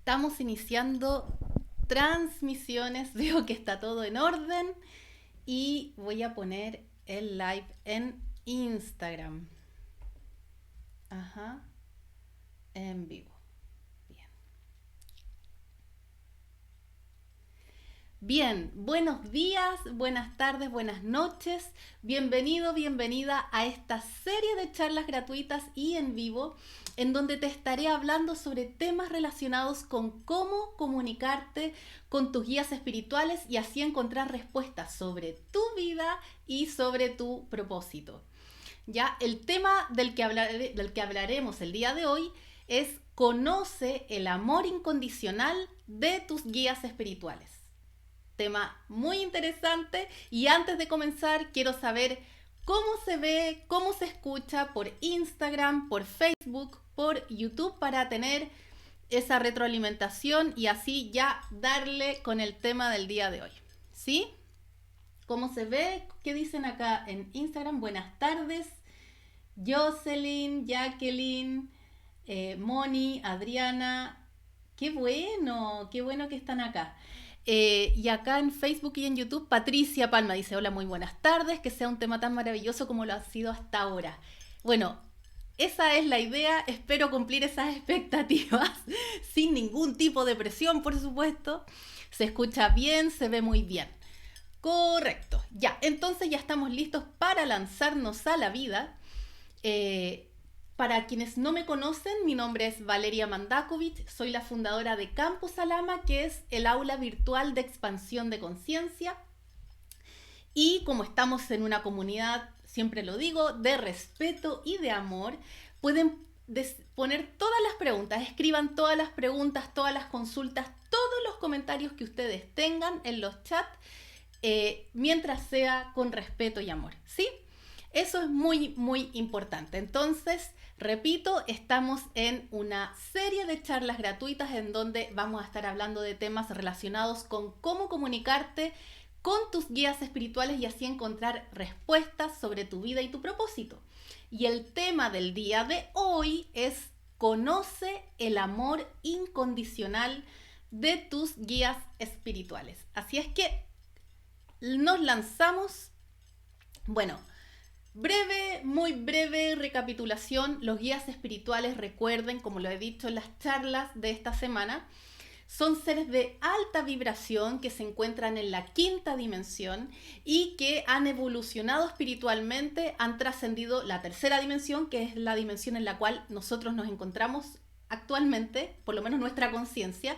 Estamos iniciando transmisiones, veo que está todo en orden y voy a poner el live en Instagram. Ajá, en vivo. Bien. Bien, buenos días, buenas tardes, buenas noches. Bienvenido, bienvenida a esta serie de charlas gratuitas y en vivo, en donde te estaré hablando sobre temas relacionados con cómo comunicarte con tus guías espirituales y así encontrar respuestas sobre tu vida y sobre tu propósito. Ya, el tema del que hablaremos el día de hoy es conoce el amor incondicional de tus guías espirituales. Tema muy interesante y antes de comenzar quiero saber cómo se ve, cómo se escucha por Instagram, por Facebook, por YouTube para tener esa retroalimentación y así ya darle con el tema del día de hoy. ¿Sí? ¿Cómo se ve? ¿Qué dicen acá en Instagram? Buenas tardes. Jocelyn, Jacqueline, Moni, Adriana. Qué bueno que están acá. Y acá en Facebook y en YouTube, Patricia Palma dice, hola, muy buenas tardes, que sea un tema tan maravilloso como lo ha sido hasta ahora. Bueno, esa es la idea, espero cumplir esas expectativas sin ningún tipo de presión, por supuesto. Se escucha bien, se ve muy bien. Correcto, ya, entonces ya estamos listos para lanzarnos a la vida. Para quienes no me conocen, mi nombre es Valeria Mandakovich, soy la fundadora de Campus Alama, que es el aula virtual de expansión de conciencia. Y como estamos en una comunidad, siempre lo digo, de respeto y de amor, pueden poner todas las preguntas, escriban todas las preguntas, todas las consultas, todos los comentarios que ustedes tengan en los chats, mientras sea con respeto y amor, ¿sí? Eso es muy, muy importante. Entonces, repito, estamos en una serie de charlas gratuitas en donde vamos a estar hablando de temas relacionados con cómo comunicarte con tus guías espirituales y así encontrar respuestas sobre tu vida y tu propósito. Y el tema del día de hoy es conoce el amor incondicional de tus guías espirituales. Así es que nos lanzamos. Bueno, muy breve recapitulación. Los guías espirituales, recuerden, como lo he dicho en las charlas de esta semana, son seres de alta vibración que se encuentran en la quinta dimensión y que han evolucionado espiritualmente, han trascendido la tercera dimensión, que es la dimensión en la cual nosotros nos encontramos actualmente, por lo menos nuestra conciencia,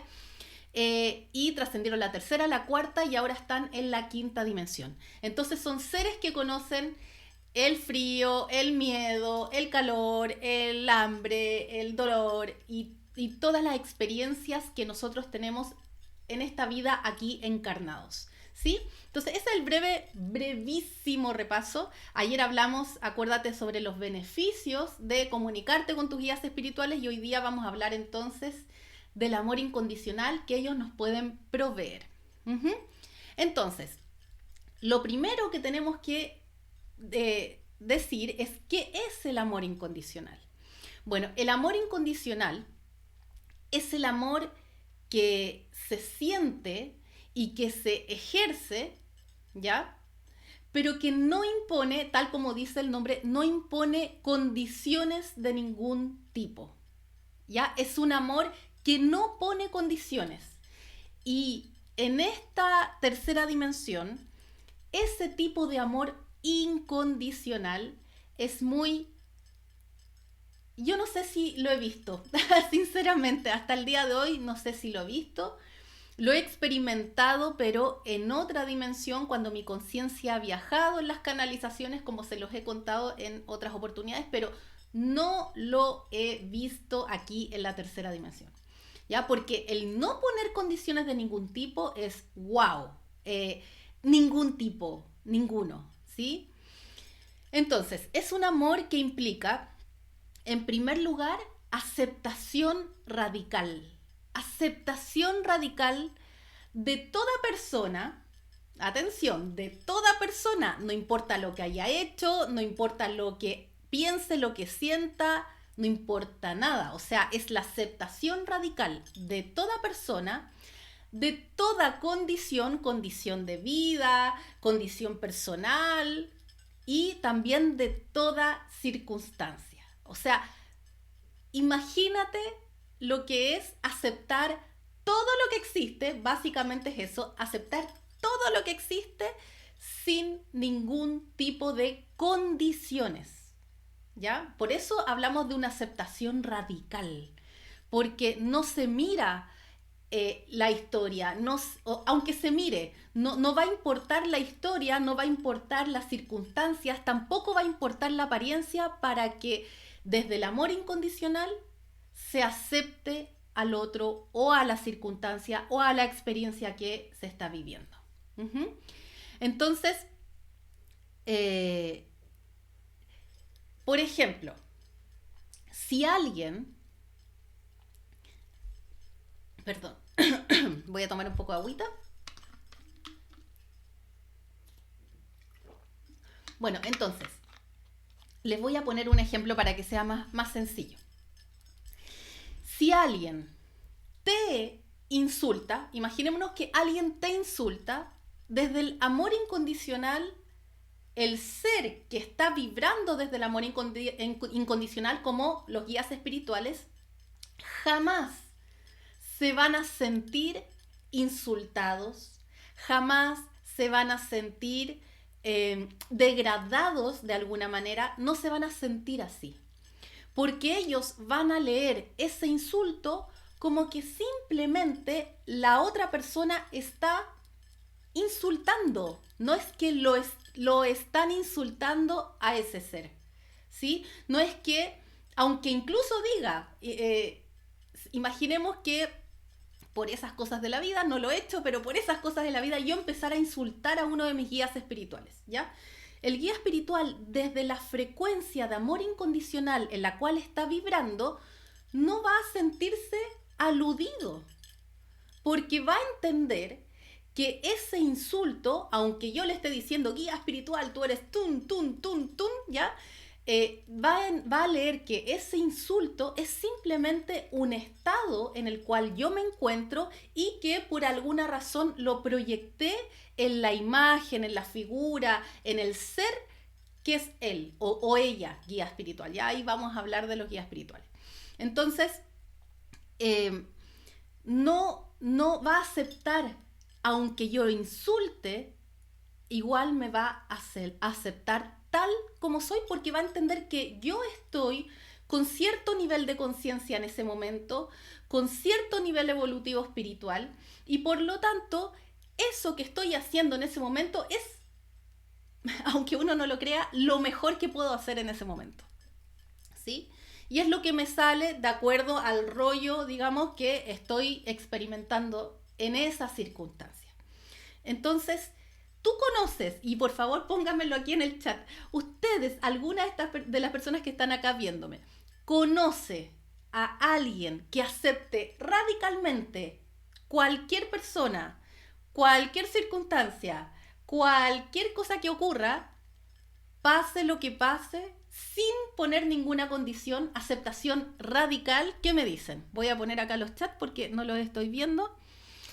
y trascendieron la tercera, la cuarta y ahora están en la quinta dimensión. Entonces son seres que conocen el frío, el miedo, el calor, el hambre, el dolor y todas las experiencias que nosotros tenemos en esta vida aquí encarnados, ¿sí? Entonces ese es el brevísimo repaso. Ayer hablamos, acuérdate, sobre los beneficios de comunicarte con tus guías espirituales y hoy día vamos a hablar entonces del amor incondicional que ellos nos pueden proveer. Entonces, lo primero que tenemos que decir es qué es el amor incondicional. Bueno, el amor incondicional es el amor que se siente y que se ejerce, ¿ya? Pero que no impone, tal como dice el nombre, no impone condiciones de ningún tipo, ¿ya? Es un amor que no pone condiciones. Y en esta tercera dimensión, ese tipo de amor incondicional es muy... Yo no sé si lo he visto, sinceramente, hasta el día de hoy no sé si lo he visto. Lo he experimentado, pero en otra dimensión, cuando mi conciencia ha viajado en las canalizaciones, como se los he contado en otras oportunidades, pero no lo he visto aquí en la tercera dimensión. ¿Ya? Porque el no poner condiciones de ningún tipo es wow. Ningún tipo, ninguno, ¿sí? Entonces, es un amor que implica, en primer lugar, aceptación radical. Aceptación radical de toda persona. Atención, de toda persona, no importa lo que haya hecho, no importa lo que piense, lo que sienta, no importa nada. O sea, es la aceptación radical de toda persona, de toda condición, condición de vida, condición personal y también de toda circunstancia. O sea, imagínate lo que es aceptar todo lo que existe, básicamente es eso, aceptar todo lo que existe sin ningún tipo de condiciones, ¿ya? Por eso hablamos de una aceptación radical, porque no se mira la historia, no, aunque se mire, no va a importar la historia, no va a importar las circunstancias, tampoco va a importar la apariencia para que desde el amor incondicional se acepte al otro o a la circunstancia o a la experiencia que se está viviendo. Entonces, por ejemplo, si alguien, perdón, voy a tomar un poco de agüita. Bueno, entonces, les voy a poner un ejemplo para que sea más sencillo. Si alguien te insulta, imaginémonos que alguien te insulta, desde el amor incondicional, el ser que está vibrando desde el amor incondicional, como los guías espirituales, jamás se van a sentir insultados, jamás se van a sentir degradados de alguna manera, no se van a sentir así. Porque ellos van a leer ese insulto como que simplemente la otra persona está insultando. No es que lo están insultando a ese ser, ¿sí? No es que, aunque incluso diga, imaginemos que por esas cosas de la vida, no lo he hecho, pero por esas cosas de la vida yo empezar a insultar a uno de mis guías espirituales, ¿ya? El guía espiritual, desde la frecuencia de amor incondicional en la cual está vibrando, no va a sentirse aludido, porque va a entender que ese insulto, aunque yo le esté diciendo guía espiritual, tú eres tun, tun, tun, tun, ¿ya? Va a leer que ese insulto es simplemente un estado en el cual yo me encuentro y que por alguna razón lo proyecté en la imagen, en la figura, en el ser que es él o ella, guía espiritual. Ya ahí vamos a hablar de los guías espirituales. Entonces, no va a aceptar, aunque yo insulte, igual me va a aceptar tal como soy, porque va a entender que yo estoy con cierto nivel de conciencia en ese momento, con cierto nivel evolutivo espiritual, y por lo tanto, eso que estoy haciendo en ese momento es, aunque uno no lo crea, lo mejor que puedo hacer en ese momento, ¿sí? Y es lo que me sale de acuerdo al rollo, digamos, que estoy experimentando en esa circunstancia. Entonces, tú conoces, y por favor pónganmelo aquí en el chat, ustedes, alguna de las personas que están acá viéndome, conoce a alguien que acepte radicalmente cualquier persona, cualquier circunstancia, cualquier cosa que ocurra, pase lo que pase, sin poner ninguna condición, aceptación radical? ¿Qué me dicen? Voy a poner acá los chats porque no los estoy viendo.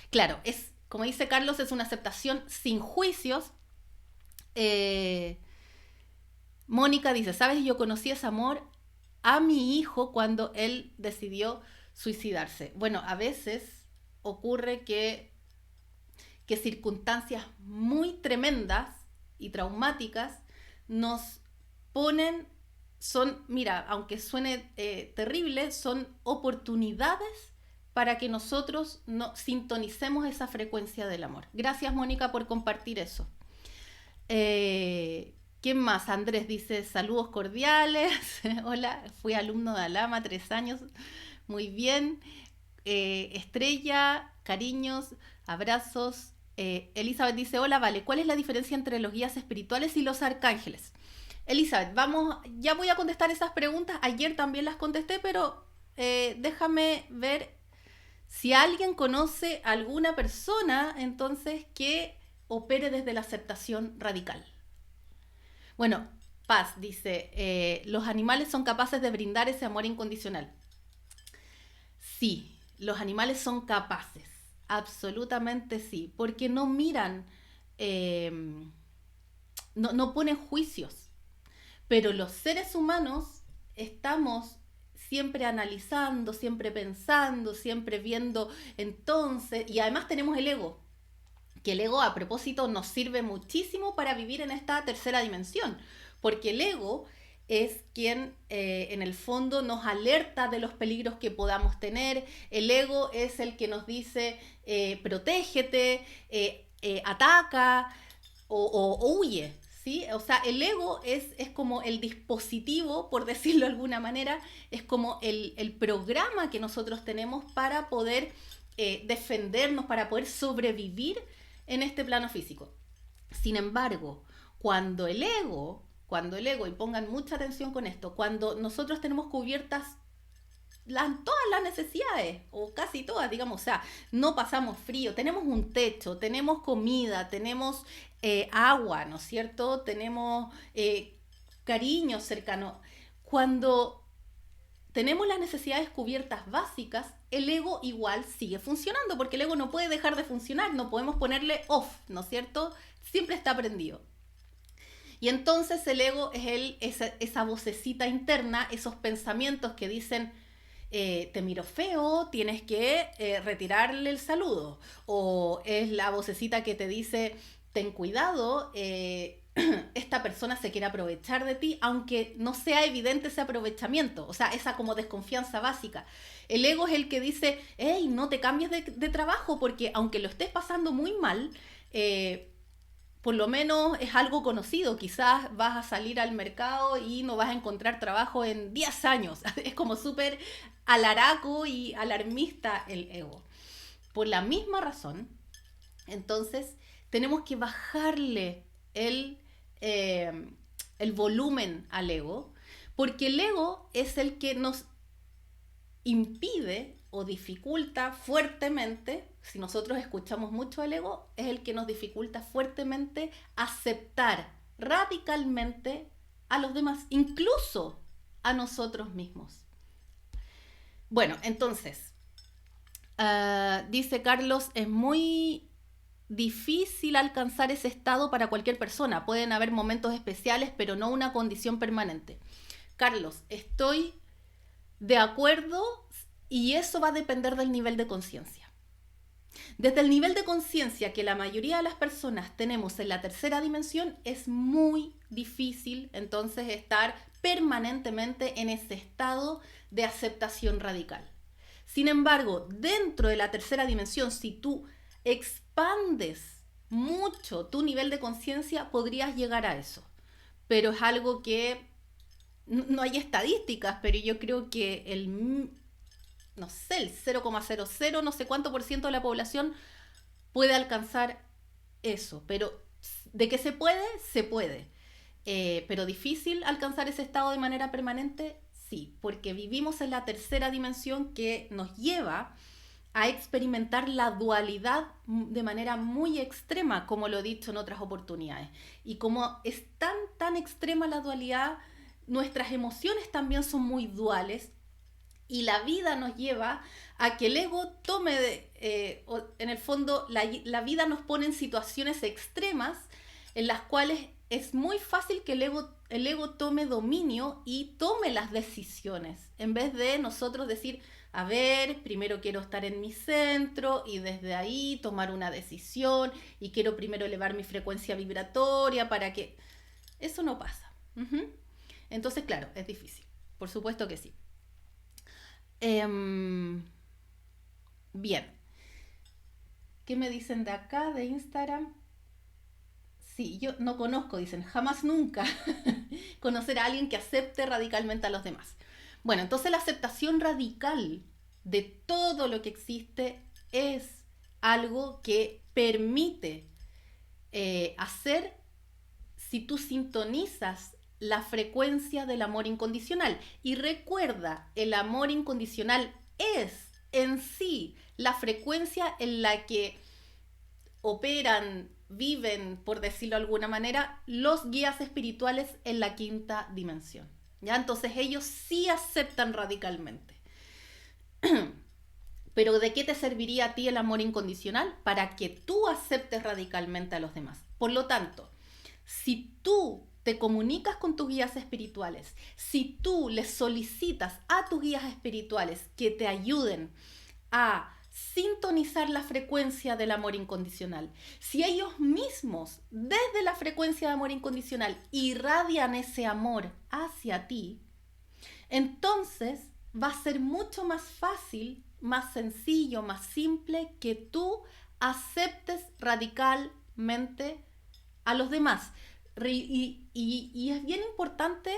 Claro, es, como dice Carlos, es una aceptación sin juicios. Mónica dice, ¿sabes? Yo conocí ese amor a mi hijo cuando él decidió suicidarse. Bueno, a veces ocurre que circunstancias muy tremendas y traumáticas nos ponen, mira, aunque suene terrible, son oportunidades para que nosotros sintonicemos esa frecuencia del amor. Gracias, Mónica, por compartir eso. ¿Quién más? Andrés dice, saludos cordiales. Hola, fui alumno de Alama, 3 años. Muy bien. Estrella, cariños, abrazos. Elizabeth dice, hola, vale, ¿cuál es la diferencia entre los guías espirituales y los arcángeles? Elizabeth, ya voy a contestar esas preguntas. Ayer también las contesté, pero déjame ver si alguien conoce a alguna persona, entonces, que opere desde la aceptación radical. Bueno, Paz dice, los animales son capaces de brindar ese amor incondicional. Sí, los animales son capaces, absolutamente sí, porque no miran, eh, no ponen juicios, pero los seres humanos estamos siempre analizando, siempre pensando, siempre viendo entonces, y además tenemos el ego, que el ego a propósito nos sirve muchísimo para vivir en esta tercera dimensión, porque el ego es quien en el fondo nos alerta de los peligros que podamos tener, el ego es el que nos dice protégete, ataca o huye. ¿Sí? O sea, el ego es como el dispositivo, por decirlo de alguna manera, es como el programa que nosotros tenemos para poder defendernos, para poder sobrevivir en este plano físico. Sin embargo, y pongan mucha atención con esto, cuando nosotros tenemos cubiertas todas las necesidades, o casi todas, digamos, o sea, no pasamos frío, tenemos un techo, tenemos comida, tenemos agua, ¿no es cierto? Tenemos cariño cercano. Cuando tenemos las necesidades cubiertas básicas, el ego igual sigue funcionando, porque el ego no puede dejar de funcionar, no podemos ponerle off, ¿no es cierto? Siempre está prendido. Y entonces el ego es esa vocecita interna, esos pensamientos que dicen, te miro feo, tienes que retirarle el saludo. O es la vocecita que te dice, ten cuidado, esta persona se quiere aprovechar de ti, aunque no sea evidente ese aprovechamiento, o sea, esa como desconfianza básica. El ego es el que dice, hey, no te cambies de trabajo, porque aunque lo estés pasando muy mal, por lo menos es algo conocido, quizás vas a salir al mercado y no vas a encontrar trabajo en 10 años. Es como súper alaraco y alarmista el ego. Por la misma razón, entonces, tenemos que bajarle el volumen al ego, porque el ego es el que nos impide o dificulta fuertemente, si nosotros escuchamos mucho al ego, es el que nos dificulta fuertemente aceptar radicalmente a los demás, incluso a nosotros mismos. Bueno, entonces, dice Carlos, es muy difícil alcanzar ese estado para cualquier persona. Pueden haber momentos especiales, pero no una condición permanente. Carlos, estoy de acuerdo y eso va a depender del nivel de conciencia. Desde el nivel de conciencia que la mayoría de las personas tenemos en la tercera dimensión, es muy difícil entonces estar permanentemente en ese estado de aceptación radical. Sin embargo, dentro de la tercera dimensión, si tú expandes mucho tu nivel de conciencia, podrías llegar a eso. Pero es algo que no hay estadísticas, pero yo creo que no sé, el 0,00 no sé cuánto por ciento de la población puede alcanzar eso. Pero de que se puede, se puede. Pero difícil alcanzar ese estado de manera permanente, sí, porque vivimos en la tercera dimensión que nos lleva a experimentar la dualidad de manera muy extrema, como lo he dicho en otras oportunidades. Y como es tan extrema la dualidad, nuestras emociones también son muy duales y la vida nos lleva a que el ego tome, en el fondo, la vida nos pone en situaciones extremas en las cuales es muy fácil que el ego tome dominio y tome las decisiones, en vez de nosotros decir, a ver, primero quiero estar en mi centro y desde ahí tomar una decisión y quiero primero elevar mi frecuencia vibratoria para que... Eso no pasa. Entonces, claro, es difícil. Por supuesto que sí. Bien. ¿Qué me dicen de acá, de Instagram? Sí, yo no conozco, dicen, jamás nunca conocer a alguien que acepte radicalmente a los demás. Bueno, entonces la aceptación radical de todo lo que existe es algo que permite hacer si tú sintonizas la frecuencia del amor incondicional. Y recuerda, el amor incondicional es en sí la frecuencia en la que operan, viven, por decirlo de alguna manera, los guías espirituales en la quinta dimensión. ¿Ya? Entonces ellos sí aceptan radicalmente. Pero ¿de qué te serviría a ti el amor incondicional? Para que tú aceptes radicalmente a los demás. Por lo tanto, si tú te comunicas con tus guías espirituales, si tú les solicitas a tus guías espirituales que te ayuden a sintonizar la frecuencia del amor incondicional, si ellos mismos desde la frecuencia de amor incondicional irradian ese amor hacia ti, entonces va a ser mucho más fácil, más sencillo, más simple que tú aceptes radicalmente a los demás. Y es bien importante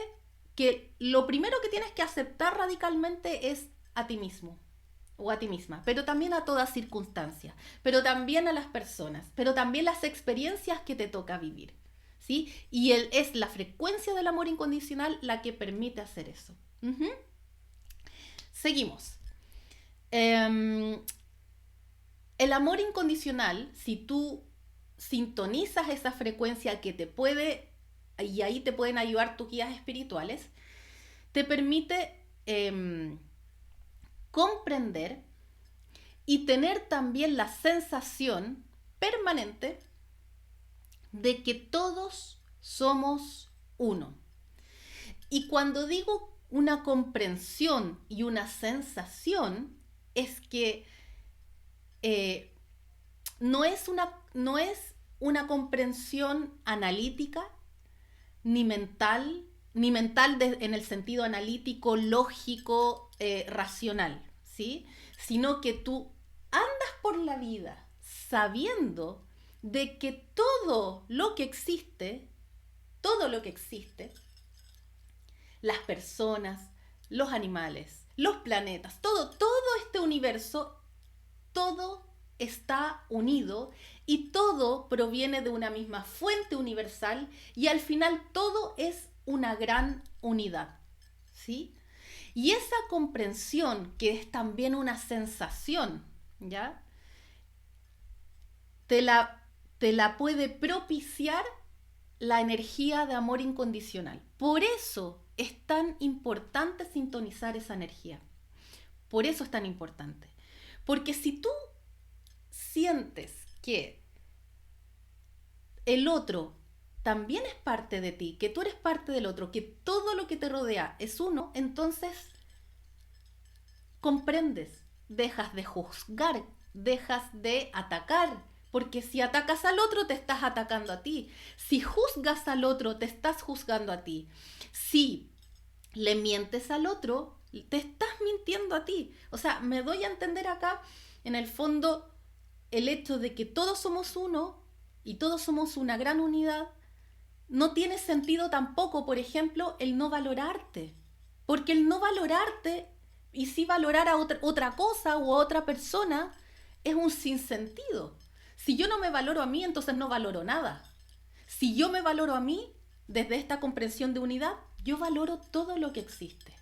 que lo primero que tienes que aceptar radicalmente es a ti mismo o a ti misma, pero también a toda circunstancia, pero también a las personas, pero también las experiencias que te toca vivir, ¿sí? Y es la frecuencia del amor incondicional la que permite hacer eso. Seguimos. El amor incondicional, si tú sintonizas esa frecuencia que te puede, y ahí te pueden ayudar tus guías espirituales, te permite comprender y tener también la sensación permanente de que todos somos uno. Y cuando digo una comprensión y una sensación, es que no es una comprensión analítica, ni mental en el sentido analítico, lógico, racional, ¿sí? Sino que tú andas por la vida sabiendo de que todo lo que existe, las personas, los animales, los planetas, todo este universo, todo está unido y todo proviene de una misma fuente universal y al final todo es una gran unidad, ¿sí? Y esa comprensión, que es también una sensación, ¿ya? Te la puede propiciar la energía de amor incondicional. Por eso es tan importante sintonizar esa energía. Por eso es tan importante. Porque si tú sientes que el otro también es parte de ti, que tú eres parte del otro, que todo lo que te rodea es uno, entonces comprendes, dejas de juzgar, dejas de atacar, porque si atacas al otro te estás atacando a ti, si juzgas al otro te estás juzgando a ti, si le mientes al otro te estás mintiendo a ti. O sea, me doy a entender acá, en el fondo, el hecho de que todos somos uno y todos somos una gran unidad. No tiene sentido tampoco, por ejemplo, el no valorarte, porque el no valorarte y sí valorar a otra cosa o a otra persona es un sinsentido. Si yo no me valoro a mí, entonces no valoro nada. Si yo me valoro a mí, desde esta comprensión de unidad, yo valoro todo lo que existe.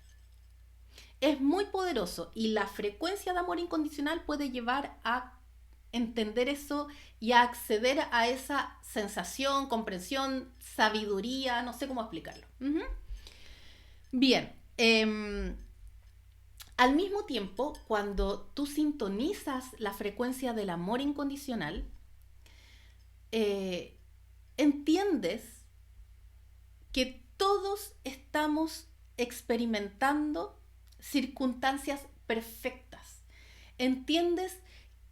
Es muy poderoso y la frecuencia de amor incondicional puede llevar a entender eso y a acceder a esa sensación, comprensión, sabiduría, no sé cómo explicarlo. Bien, al mismo tiempo, cuando tú sintonizas la frecuencia del amor incondicional, entiendes que todos estamos experimentando circunstancias perfectas. Entiendes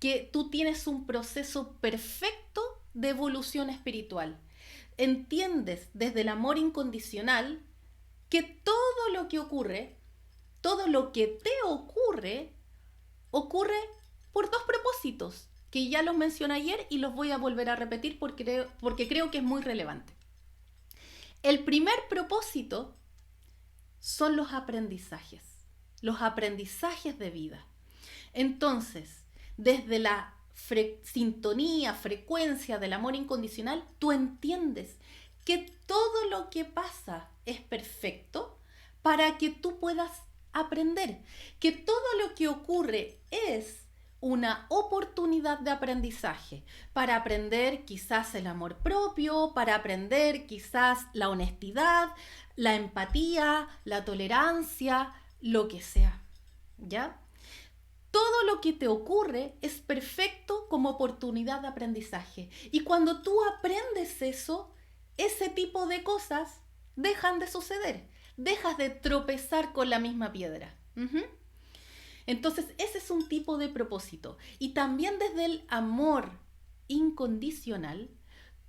que tú tienes un proceso perfecto de evolución espiritual. Entiendes desde el amor incondicional que todo lo que ocurre, todo lo que te ocurre por dos propósitos, que ya los mencioné ayer y los voy a volver a repetir porque creo que es muy relevante. El primer propósito son los aprendizajes de vida. Entonces, desde la sintonía, frecuencia del amor incondicional, tú entiendes que todo lo que pasa es perfecto para que tú puedas aprender, que todo lo que ocurre es una oportunidad de aprendizaje para aprender quizás el amor propio, para aprender quizás la honestidad, la empatía, la tolerancia, lo que sea, ¿ya? Todo lo que te ocurre es perfecto como oportunidad de aprendizaje. Y cuando tú aprendes eso, ese tipo de cosas dejan de suceder. Dejas de tropezar con la misma piedra. Entonces, ese es un tipo de propósito. Y también desde el amor incondicional,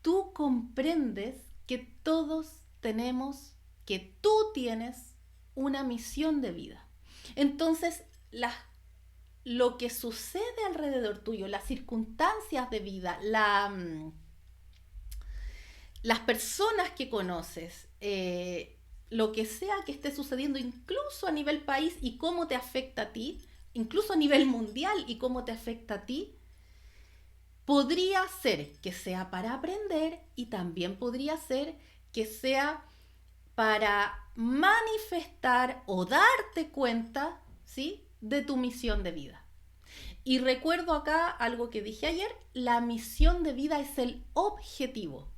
tú comprendes que todos tenemos, que tú tienes una misión de vida. Entonces, lo que sucede alrededor tuyo, las circunstancias de vida, las personas que conoces, lo que sea que esté sucediendo incluso a nivel país y cómo te afecta a ti, incluso a nivel mundial y cómo te afecta a ti, podría ser que sea para aprender y también podría ser que sea para manifestar o darte cuenta, ¿sí?, de tu misión de vida. Y recuerdo acá algo que dije ayer, la misión de vida es el objetivo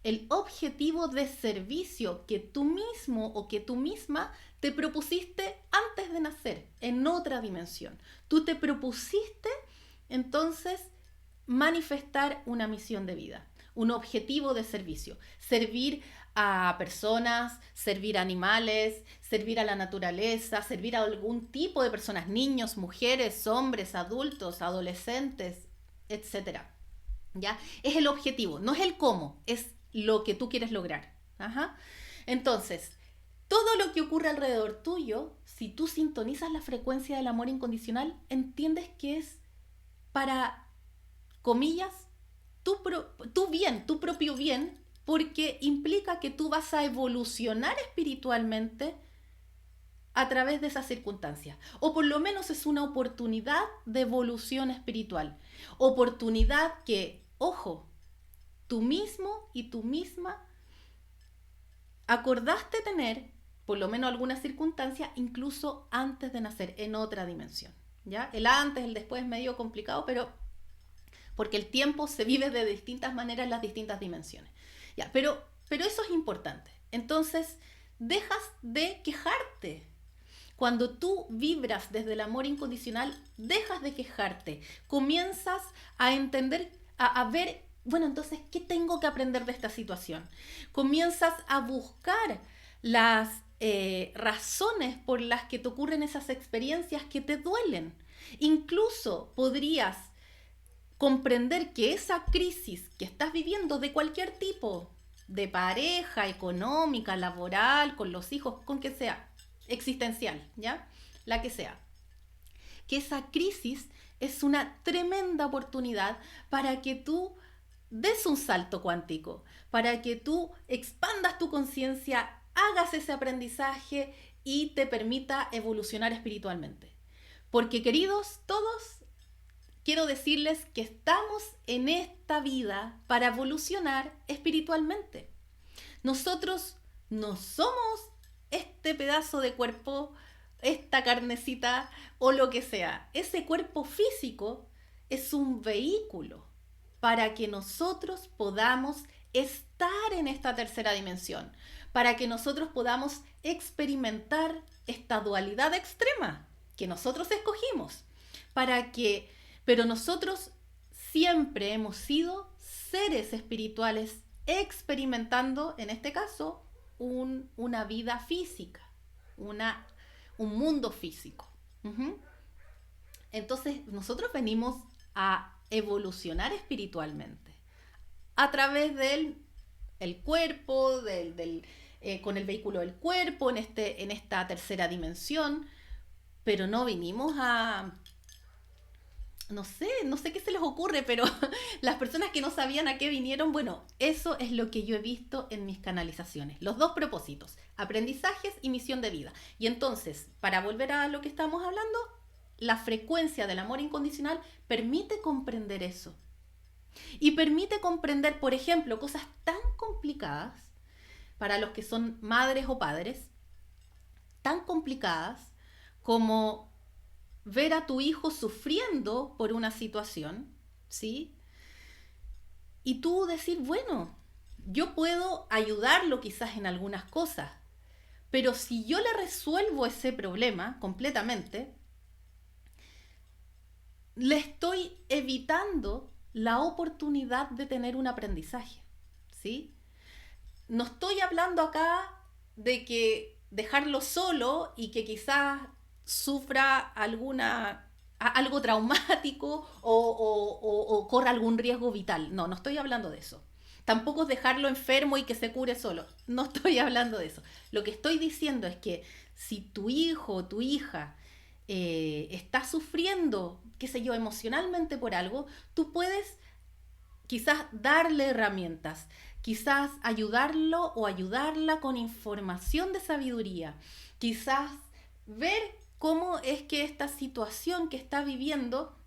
de servicio que tú mismo o que tú misma te propusiste antes de nacer, en otra dimensión. Tú te propusiste entonces manifestar una misión de vida, un objetivo de servicio, servir a personas, servir a animales, servir a la naturaleza, servir a algún tipo de personas, niños, mujeres, hombres, adultos, adolescentes, etcétera. ¿Ya? Es el objetivo, no es el cómo, es lo que tú quieres lograr. Ajá. Entonces, todo lo que ocurre alrededor tuyo, si tú sintonizas la frecuencia del amor incondicional, entiendes que es para, comillas, tu bien, tu propio bien, porque implica que tú vas a evolucionar espiritualmente a través de esas circunstancias. O por lo menos es una oportunidad de evolución espiritual. Oportunidad que, ojo, tú mismo y tú misma acordaste tener, por lo menos alguna circunstancia, incluso antes de nacer, en otra dimensión. ¿Ya? El antes, el después es medio complicado, pero porque el tiempo se vive de distintas maneras en las distintas dimensiones. ¿Ya? Pero eso es importante. Entonces, dejas de quejarte. Cuando tú vibras desde el amor incondicional, dejas de quejarte. Comienzas a entender, a ver, bueno, entonces, ¿qué tengo que aprender de esta situación? Comienzas a buscar las razones por las que te ocurren esas experiencias que te duelen. Incluso podrías comprender que esa crisis que estás viviendo de cualquier tipo, de pareja, económica, laboral, con los hijos, con que sea, existencial, ¿ya? La que sea. Que esa crisis es una tremenda oportunidad para que tú des un salto cuántico, para que tú expandas tu conciencia, hagas ese aprendizaje y te permita evolucionar espiritualmente. Porque, queridos todos, quiero decirles que estamos en esta vida para evolucionar espiritualmente. Nosotros no somos este pedazo de cuerpo, esta carnecita o lo que sea. Ese cuerpo físico es un vehículo para que nosotros podamos estar en esta tercera dimensión, para que nosotros podamos experimentar esta dualidad extrema que nosotros escogimos, pero nosotros siempre hemos sido seres espirituales experimentando, en este caso, una vida física, un mundo físico. Entonces, nosotros venimos a evolucionar espiritualmente a través del cuerpo, con el vehículo del cuerpo, en esta tercera dimensión, pero no vinimos a... No sé qué se les ocurre, pero las personas que no sabían a qué vinieron, bueno, eso es lo que yo he visto en mis canalizaciones. Los dos propósitos, aprendizajes y misión de vida. Y entonces, para volver a lo que estamos hablando, la frecuencia del amor incondicional permite comprender eso. Y permite comprender, por ejemplo, cosas tan complicadas para los que son madres o padres, tan complicadas como ver a tu hijo sufriendo por una situación, ¿sí? Y tú decir, bueno, yo puedo ayudarlo quizás en algunas cosas, pero si yo le resuelvo ese problema completamente, le estoy evitando la oportunidad de tener un aprendizaje, ¿sí? No estoy hablando acá de que dejarlo solo y que quizás sufra algo traumático o corra algún riesgo vital. No, no estoy hablando de eso. Tampoco es dejarlo enfermo y que se cure solo. No estoy hablando de eso. Lo que estoy diciendo es que si tu hijo o tu hija está sufriendo, qué sé yo, emocionalmente por algo, tú puedes quizás darle herramientas, quizás ayudarlo o ayudarla con información de sabiduría, quizás ver cómo es que esta situación que está viviendo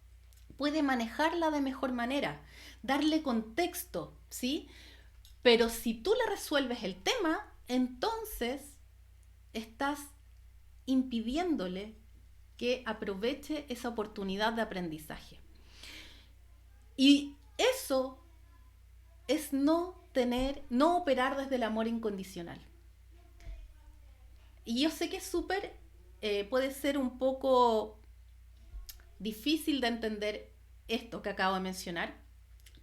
puede manejarla de mejor manera, darle contexto, ¿sí? Pero si tú le resuelves el tema, entonces estás impidiéndole que aproveche esa oportunidad de aprendizaje. Y eso es no operar desde el amor incondicional. Y yo sé que es puede ser un poco difícil de entender esto que acabo de mencionar,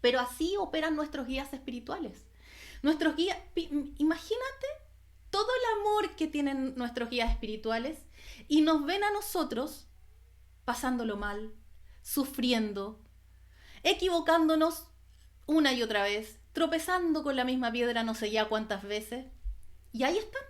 pero así operan nuestros guías espirituales. Nuestros guías, imagínate todo el amor que tienen nuestros guías espirituales y nos ven a nosotros pasándolo mal, sufriendo, equivocándonos una y otra vez, tropezando con la misma piedra no sé ya cuántas veces. Y ahí están,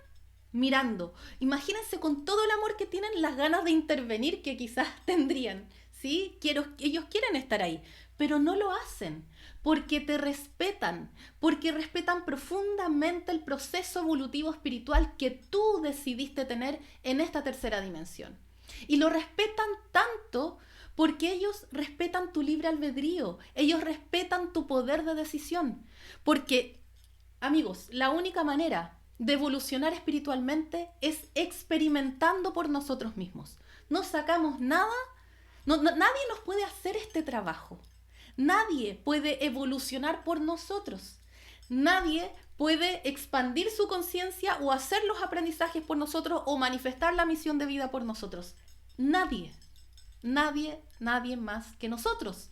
mirando. Imagínense con todo el amor que tienen, las ganas de intervenir que quizás tendrían. ¿Sí? Ellos quieren estar ahí, pero no lo hacen porque te respetan, porque respetan profundamente el proceso evolutivo espiritual que tú decidiste tener en esta tercera dimensión. Y lo respetan tanto porque ellos respetan tu libre albedrío, ellos respetan tu poder de decisión. Porque, amigos, la única manera de evolucionar espiritualmente es experimentando por nosotros mismos. No sacamos nada, nadie nos puede hacer este trabajo. Nadie puede evolucionar por nosotros. Nadie puede expandir su conciencia o hacer los aprendizajes por nosotros o manifestar la misión de vida por nosotros. Nadie. Nadie más que nosotros.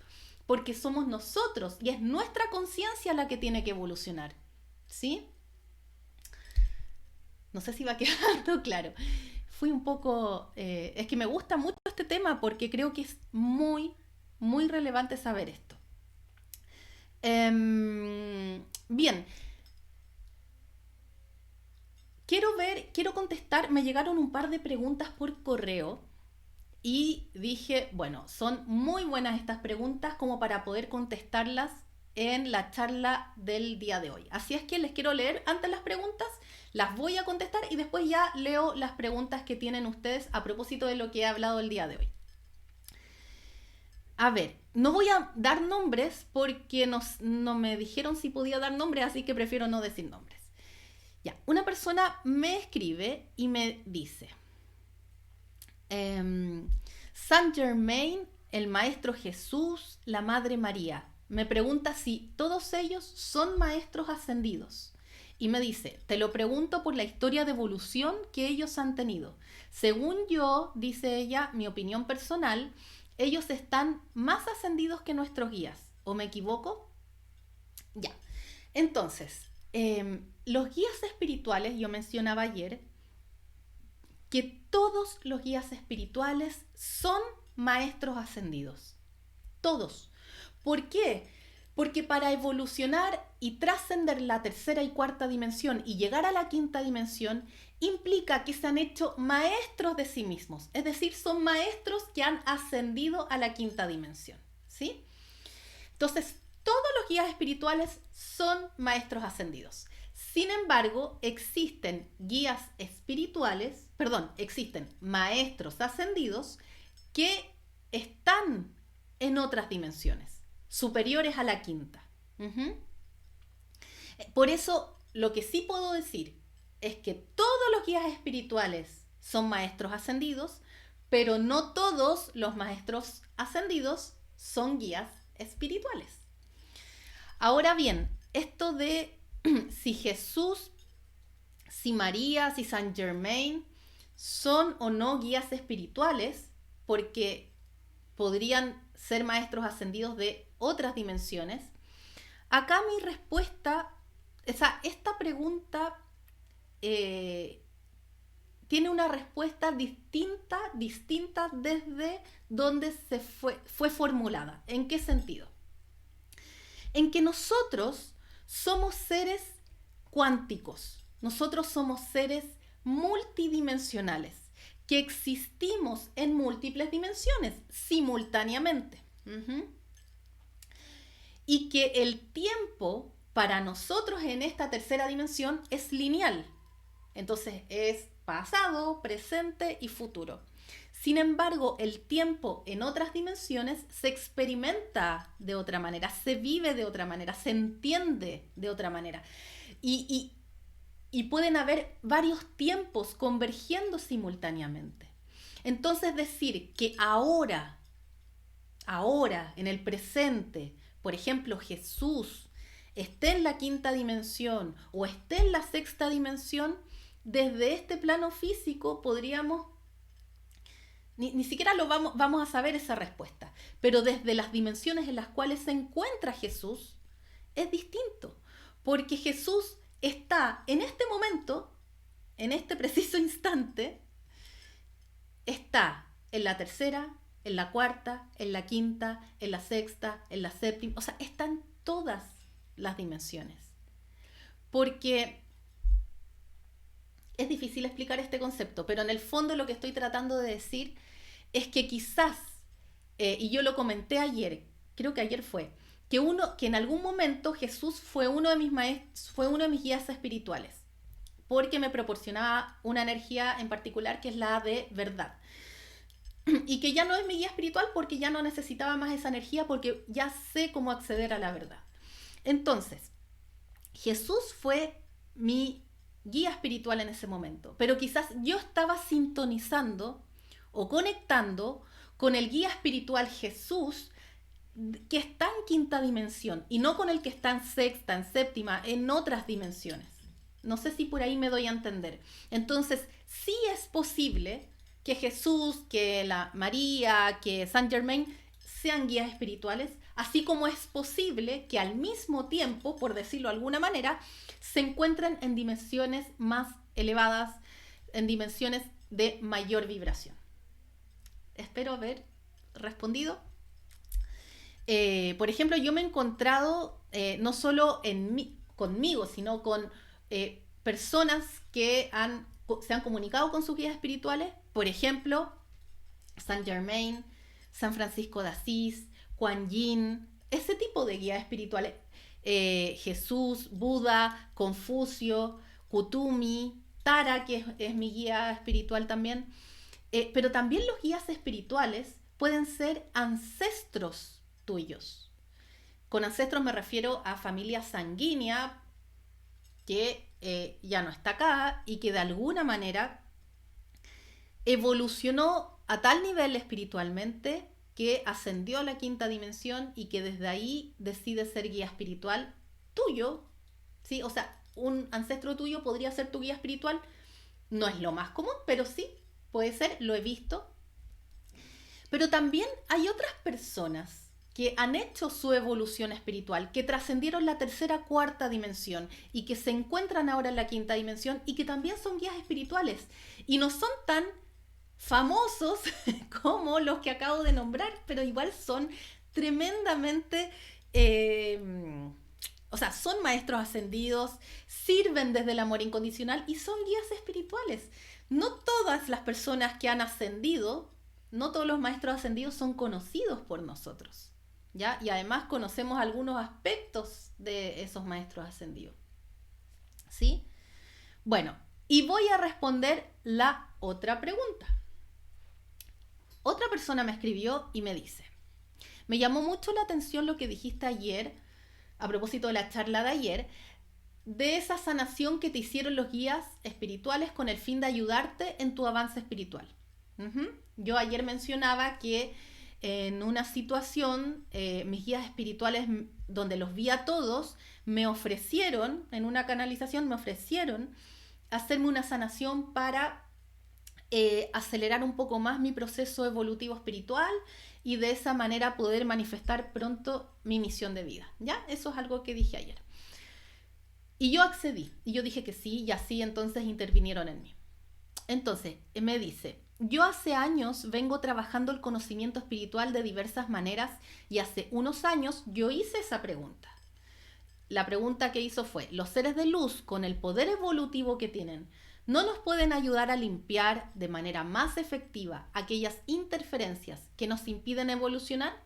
Porque somos nosotros y es nuestra conciencia la que tiene que evolucionar. ¿Sí? No sé si va quedando claro. Fui un poco... es que me gusta mucho este tema porque creo que es muy relevante saber esto. Bien. Quiero contestar, me llegaron un par de preguntas por correo y dije, bueno, son muy buenas estas preguntas como para poder contestarlas en la charla del día de hoy. Así es que les quiero leer antes las preguntas, las voy a contestar y después ya leo las preguntas que tienen ustedes a propósito de lo que he hablado el día de hoy. A ver, no voy a dar nombres porque no me dijeron si podía dar nombres, así que prefiero no decir nombres. Ya, una persona me escribe y me dice, Saint Germain, el Maestro Jesús, la Madre María, me pregunta si todos ellos son maestros ascendidos. Y me dice, te lo pregunto por la historia de evolución que ellos han tenido. Según yo, dice ella, mi opinión personal, ellos están más ascendidos que nuestros guías. ¿O me equivoco? Ya. Entonces, los guías espirituales, yo mencionaba ayer, que todos los guías espirituales son maestros ascendidos. Todos. ¿Por qué? Porque para evolucionar y trascender la tercera y cuarta dimensión y llegar a la quinta dimensión, implica que se han hecho maestros de sí mismos. Es decir, son maestros que han ascendido a la quinta dimensión. ¿Sí? Entonces, todos los guías espirituales son maestros ascendidos. Sin embargo, existen existen maestros ascendidos que están en otras dimensiones, superiores a la quinta. Por eso, lo que sí puedo decir es que todos los guías espirituales son maestros ascendidos, pero no todos los maestros ascendidos son guías espirituales. Ahora bien, esto de si Jesús, si María, si Saint Germain son o no guías espirituales, porque podrían ser maestros ascendidos de otras dimensiones, acá mi respuesta, esta pregunta tiene una respuesta distinta desde donde fue formulada. ¿En qué sentido? En que nosotros somos seres cuánticos, nosotros somos seres multidimensionales, que existimos en múltiples dimensiones simultáneamente. Y que el tiempo para nosotros en esta tercera dimensión es lineal. Entonces es pasado, presente y futuro. Sin embargo, el tiempo en otras dimensiones se experimenta de otra manera, se vive de otra manera, se entiende de otra manera. Y pueden haber varios tiempos convergiendo simultáneamente. Entonces decir que ahora, en el presente, por ejemplo, Jesús esté en la quinta dimensión o esté en la sexta dimensión, desde este plano físico podríamos, ni siquiera vamos a saber esa respuesta, pero desde las dimensiones en las cuales se encuentra Jesús es distinto, porque Jesús está en este momento, en este preciso instante, está en la tercera, en la cuarta, en la quinta, en la sexta, en la séptima, o sea, están todas las dimensiones. Porque es difícil explicar este concepto, pero en el fondo lo que estoy tratando de decir es que quizás, y yo lo comenté ayer, creo que ayer fue, que en algún momento Jesús fue uno de mis maestros, fue uno de mis guías espirituales, porque me proporcionaba una energía en particular que es la de verdad. Y que ya no es mi guía espiritual porque ya no necesitaba más esa energía porque ya sé cómo acceder a la verdad. Entonces, Jesús fue mi guía espiritual en ese momento, pero quizás yo estaba sintonizando o conectando con el guía espiritual Jesús que está en quinta dimensión y no con el que está en sexta, en séptima, en otras dimensiones. No sé si por ahí me doy a entender. Entonces, sí es posible que Jesús, que la María, que Saint Germain sean guías espirituales, así como es posible que al mismo tiempo, por decirlo de alguna manera, se encuentren en dimensiones más elevadas, en dimensiones de mayor vibración. Espero haber respondido. Por ejemplo, yo me he encontrado no solo conmigo, sino con personas que se han comunicado con sus guías espirituales. Por ejemplo, Saint Germain, San Francisco de Asís, Kuan Yin, ese tipo de guías espirituales. Jesús, Buda, Confucio, Kutumi, Tara, que es mi guía espiritual también. Pero también los guías espirituales pueden ser ancestros tuyos. Con ancestros me refiero a familia sanguínea que ya no está acá y que de alguna manera evolucionó a tal nivel espiritualmente que ascendió a la quinta dimensión y que desde ahí decide ser guía espiritual tuyo, ¿sí? O sea, un ancestro tuyo podría ser tu guía espiritual. No es lo más común, pero sí, puede ser, lo he visto. Pero también hay otras personas que han hecho su evolución espiritual, que trascendieron la tercera, cuarta dimensión y que se encuentran ahora en la quinta dimensión y que también son guías espirituales y no son tan famosos como los que acabo de nombrar, pero igual son tremendamente, o sea, son maestros ascendidos, sirven desde el amor incondicional y son guías espirituales. No todas las personas que han ascendido, no todos los maestros ascendidos son conocidos por nosotros, ¿ya? Y además conocemos algunos aspectos de esos maestros ascendidos, ¿sí? Bueno, y voy a responder la otra pregunta. Otra persona me escribió y me dice: me llamó mucho la atención lo que dijiste ayer, a propósito de la charla de ayer, de esa sanación que te hicieron los guías espirituales con el fin de ayudarte en tu avance espiritual. Ujú. Yo ayer mencionaba que en una situación, mis guías espirituales, donde los vi a todos, me ofrecieron, en una canalización, me ofrecieron hacerme una sanación para acelerar un poco más mi proceso evolutivo espiritual y de esa manera poder manifestar pronto mi misión de vida. ¿Ya? Eso es algo que dije ayer. Y yo accedí, y yo dije que sí, y así entonces intervinieron en mí. Entonces, me dice, yo hace años vengo trabajando el conocimiento espiritual de diversas maneras y hace unos años yo hice esa pregunta. La pregunta que hizo fue, ¿los seres de luz con el poder evolutivo que tienen no nos pueden ayudar a limpiar de manera más efectiva aquellas interferencias que nos impiden evolucionar?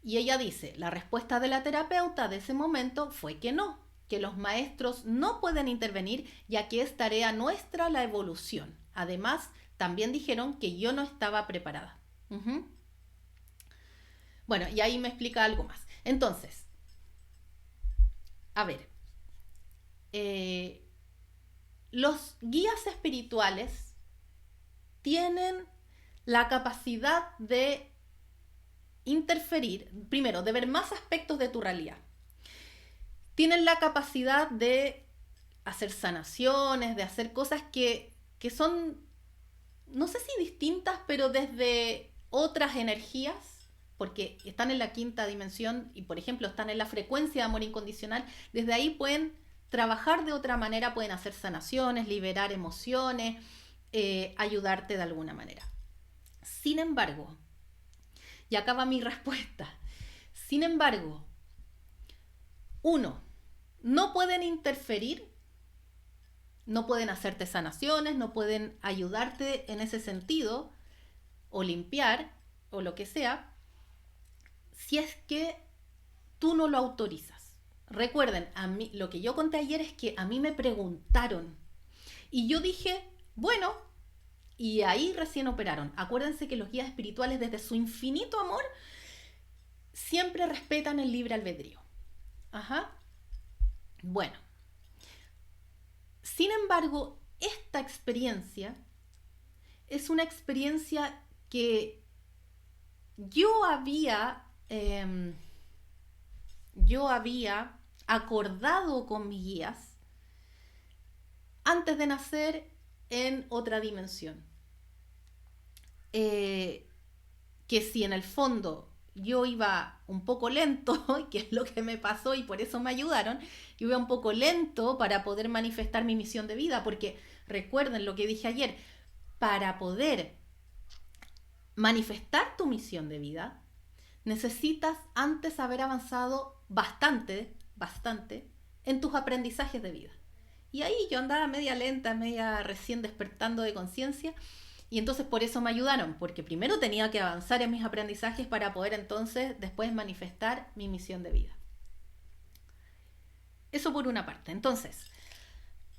Y ella dice, la respuesta de la terapeuta de ese momento fue que los maestros no pueden intervenir ya que es tarea nuestra la evolución. Además, también dijeron que yo no estaba preparada. Uh-huh. Bueno, y ahí me explica algo más. Entonces, a ver, los guías espirituales tienen la capacidad de interferir, primero, de ver más aspectos de tu realidad. Tienen la capacidad de hacer sanaciones, de hacer cosas que son, no sé si distintas, pero desde otras energías, porque están en la quinta dimensión y, por ejemplo, están en la frecuencia de amor incondicional. Desde ahí pueden trabajar de otra manera, pueden hacer sanaciones, liberar emociones, ayudarte de alguna manera. Sin embargo, y acá va mi respuesta, sin embargo, uno, no pueden interferir, no pueden hacerte sanaciones, no pueden ayudarte en ese sentido, o limpiar, o lo que sea, si es que tú no lo autorizas. Recuerden, a mí, lo que yo conté ayer es que a mí me preguntaron, y yo dije, bueno, y ahí recién operaron. Acuérdense que los guías espirituales, desde su infinito amor, siempre respetan el libre albedrío. Ajá. Bueno, sin embargo, esta experiencia es una experiencia que yo había acordado con mis guías antes de nacer en otra dimensión. Que si en el fondo yo iba un poco lento, que es lo que me pasó y por eso me ayudaron, yo iba un poco lento para poder manifestar mi misión de vida, porque recuerden lo que dije ayer, para poder manifestar tu misión de vida, necesitas antes haber avanzado bastante en tus aprendizajes de vida. Y ahí yo andaba media lenta, media recién despertando de conciencia, y entonces por eso me ayudaron, porque primero tenía que avanzar en mis aprendizajes para poder entonces después manifestar mi misión de vida. Eso por una parte. Entonces,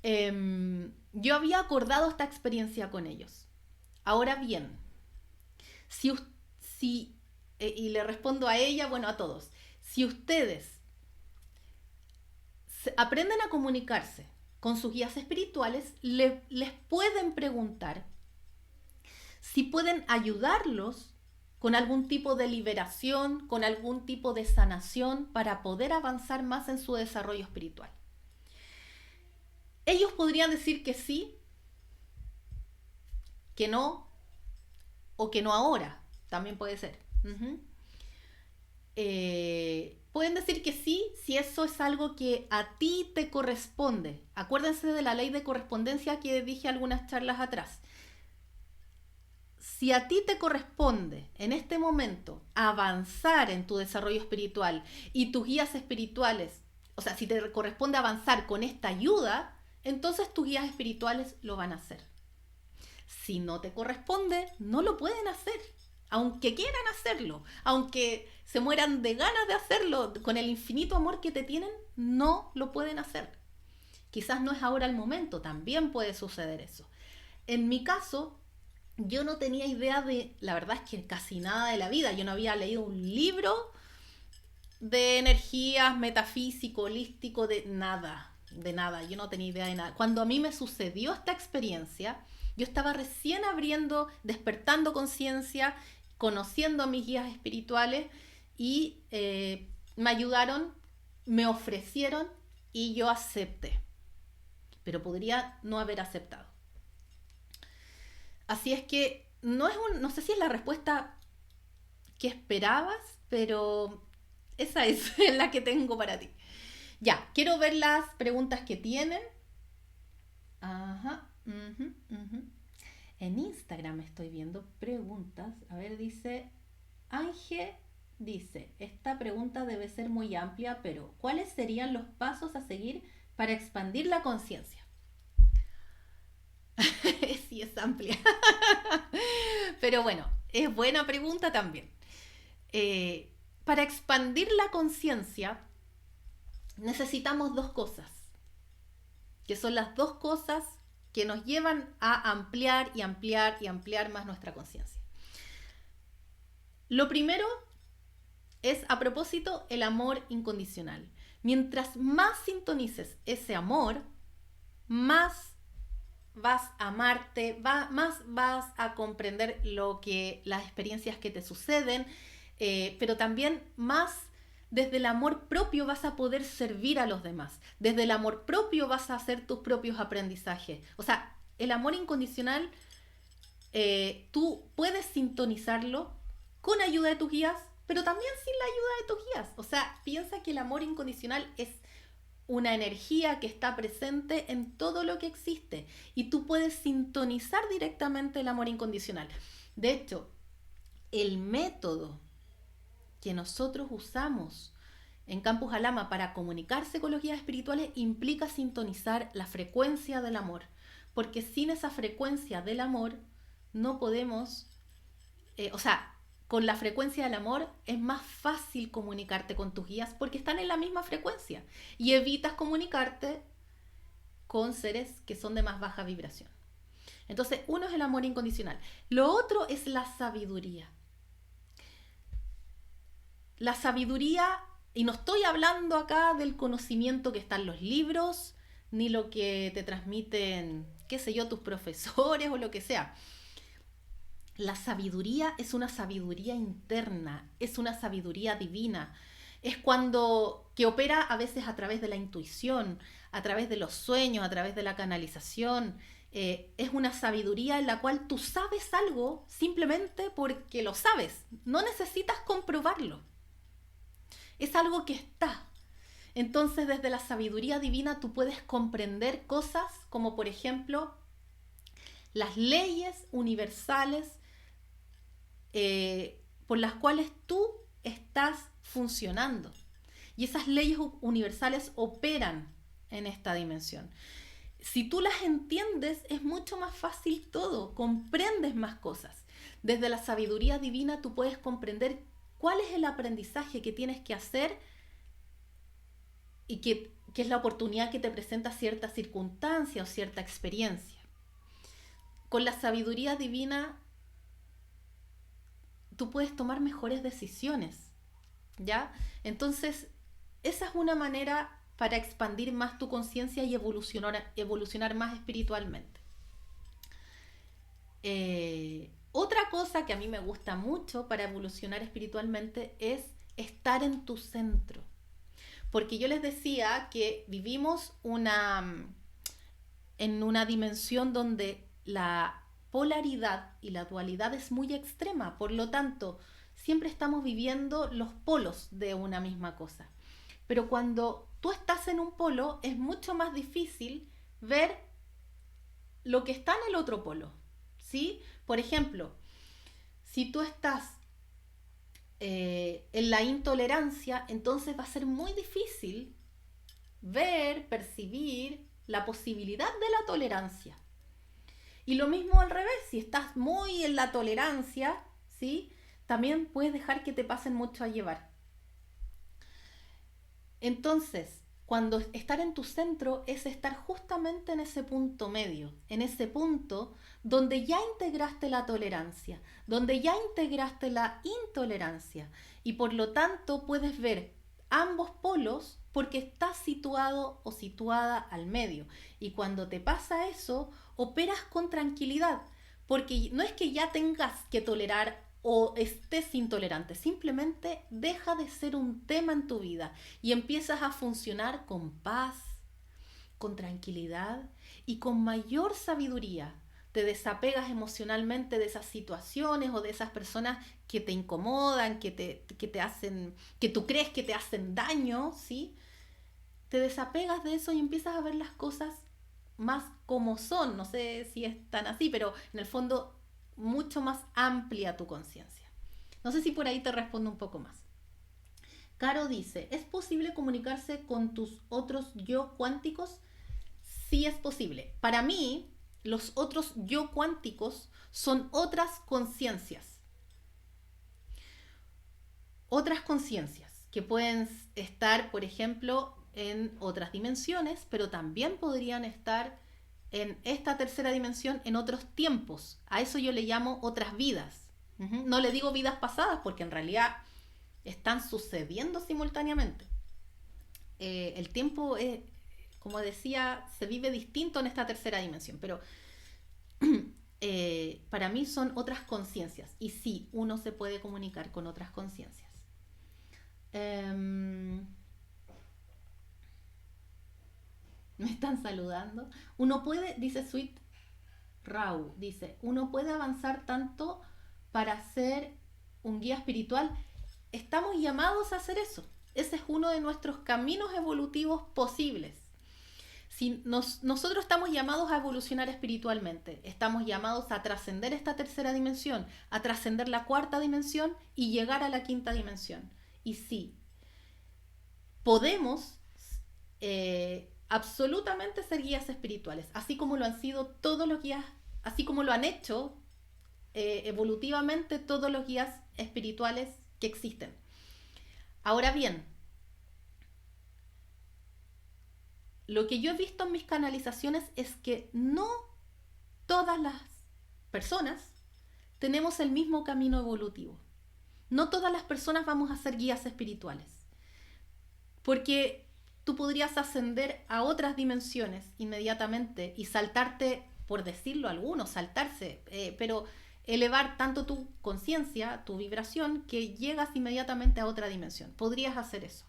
yo había acordado esta experiencia con ellos. Ahora bien, y le respondo a ella, bueno, a todos, si ustedes aprenden a comunicarse con sus guías espirituales, les pueden preguntar si pueden ayudarlos con algún tipo de liberación, con algún tipo de sanación para poder avanzar más en su desarrollo espiritual. Ellos podrían decir que sí, que no, o que no ahora, también puede ser. Uh-huh. Pueden decir que sí si eso es algo que a ti te corresponde. Acuérdense de la ley de correspondencia que dije algunas charlas atrás. Si a ti te corresponde en este momento avanzar en tu desarrollo espiritual y tus guías espirituales, o sea, si te corresponde avanzar con esta ayuda, entonces tus guías espirituales lo van a hacer. Si no te corresponde, no lo pueden hacer. Aunque quieran hacerlo, aunque se mueran de ganas de hacerlo, con el infinito amor que te tienen, no lo pueden hacer. Quizás no es ahora el momento, también puede suceder eso. En mi caso, yo no tenía idea de, la verdad es que casi nada de la vida. Yo no había leído un libro de energías, metafísico, holístico, de nada. Yo no tenía idea de nada. Cuando a mí me sucedió esta experiencia, Yo estaba recién abriendo, despertando conciencia, conociendo a mis guías espirituales y me ayudaron, me ofrecieron y yo acepté. Pero podría no haber aceptado. Así es que no sé si es la respuesta que esperabas, pero esa es la que tengo para ti. Ya, quiero ver las preguntas que tienen. Ajá. En Instagram estoy viendo preguntas. A ver, dice Ángel, dice, esta pregunta debe ser muy amplia, pero ¿cuáles serían los pasos a seguir para expandir la conciencia? Sí, es amplia. Pero bueno, es buena pregunta también. Para expandir la conciencia necesitamos dos cosas, que son las dos cosas que nos llevan a ampliar y ampliar y ampliar más nuestra conciencia. Lo primero es, a propósito, el amor incondicional. Mientras más sintonices ese amor, más vas a amarte, más vas a comprender las experiencias que te suceden, pero también más desde el amor propio vas a poder servir a los demás. Desde el amor propio vas a hacer tus propios aprendizajes. O sea, el amor incondicional, tú puedes sintonizarlo con ayuda de tus guías, pero también sin la ayuda de tus guías. O sea, piensa que el amor incondicional es una energía que está presente en todo lo que existe y tú puedes sintonizar directamente el amor incondicional. De hecho, el método que nosotros usamos en Campus Alama para comunicarse con los guías espirituales implica sintonizar la frecuencia del amor, porque sin esa frecuencia del amor no podemos, con la frecuencia del amor es más fácil comunicarte con tus guías porque están en la misma frecuencia y evitas comunicarte con seres que son de más baja vibración. Entonces, uno es el amor incondicional. Lo otro es la sabiduría. La sabiduría, y no estoy hablando acá del conocimiento que está en los libros, ni lo que te transmiten, qué sé yo, tus profesores o lo que sea. La sabiduría es una sabiduría interna, es una sabiduría divina. Es que opera a veces a través de la intuición, a través de los sueños, a través de la canalización. Es una sabiduría en la cual tú sabes algo simplemente porque lo sabes. No necesitas comprobarlo. Es algo que está. Entonces, desde la sabiduría divina tú puedes comprender cosas como, por ejemplo, las leyes universales por las cuales tú estás funcionando. Y esas leyes universales operan en esta dimensión. Si tú las entiendes, es mucho más fácil todo, comprendes más cosas. Desde la sabiduría divina tú puedes comprender cuál es el aprendizaje que tienes que hacer y que es la oportunidad que te presenta cierta circunstancia o cierta experiencia. Con la sabiduría divina tú puedes tomar mejores decisiones, ¿ya? Entonces, esa es una manera para expandir más tu conciencia y evolucionar más espiritualmente. Otra cosa que a mí me gusta mucho para evolucionar espiritualmente es estar en tu centro. Porque yo les decía que vivimos en una dimensión donde la polaridad y la dualidad es muy extrema, por lo tanto, siempre estamos viviendo los polos de una misma cosa. Pero cuando tú estás en un polo, es mucho más difícil ver lo que está en el otro polo, ¿sí? Por ejemplo, si tú estás en la intolerancia, entonces va a ser muy difícil ver, percibir la posibilidad de la tolerancia. Y lo mismo al revés, si estás muy en la tolerancia, ¿sí? También puedes dejar que te pasen mucho a llevar. Entonces, cuando estar en tu centro es estar justamente en ese punto medio, en ese punto donde ya integraste la tolerancia, donde ya integraste la intolerancia y por lo tanto puedes ver ambos polos porque estás situado o situada al medio. Y cuando te pasa eso, operas con tranquilidad, porque no es que ya tengas que tolerar o estés intolerante, simplemente deja de ser un tema en tu vida y empiezas a funcionar con paz, con tranquilidad y con mayor sabiduría. Te desapegas emocionalmente de esas situaciones o de esas personas que te incomodan, que te hacen, que tú crees que te hacen daño, ¿sí? Te desapegas de eso y empiezas a ver las cosas más como son. No sé si es tan así, pero en el fondo mucho más amplia tu conciencia. No sé si por ahí te respondo un poco más. Caro dice, ¿es posible comunicarse con tus otros yo cuánticos? Sí es posible. Para mí, los otros yo cuánticos son otras conciencias que pueden estar, por ejemplo, en otras dimensiones, pero también podrían estar en esta tercera dimensión en otros tiempos. A eso yo le llamo otras vidas. No le digo vidas pasadas porque en realidad están sucediendo simultáneamente. El tiempo, como decía, se vive distinto en esta tercera dimensión, pero para mí son otras conciencias y sí, uno se puede comunicar con otras conciencias. Me están saludando. Uno puede, dice Sweet Rau, dice, uno puede avanzar tanto para ser un guía espiritual. Estamos llamados a hacer eso. Ese es uno de nuestros caminos evolutivos posibles. Si nosotros estamos llamados a evolucionar espiritualmente, estamos llamados a trascender esta tercera dimensión, a trascender la cuarta dimensión y llegar a la quinta dimensión. Y sí, podemos absolutamente ser guías espirituales, así como lo han sido todos los guías, así como lo han hecho evolutivamente todos los guías espirituales que existen. Ahora bien, lo que yo he visto en mis canalizaciones es que no todas las personas tenemos el mismo camino evolutivo. No todas las personas vamos a ser guías espirituales. Porque tú podrías ascender a otras dimensiones inmediatamente y saltarte, por decirlo algunos, saltarse, pero elevar tanto tu conciencia, tu vibración, que llegas inmediatamente a otra dimensión. Podrías hacer eso.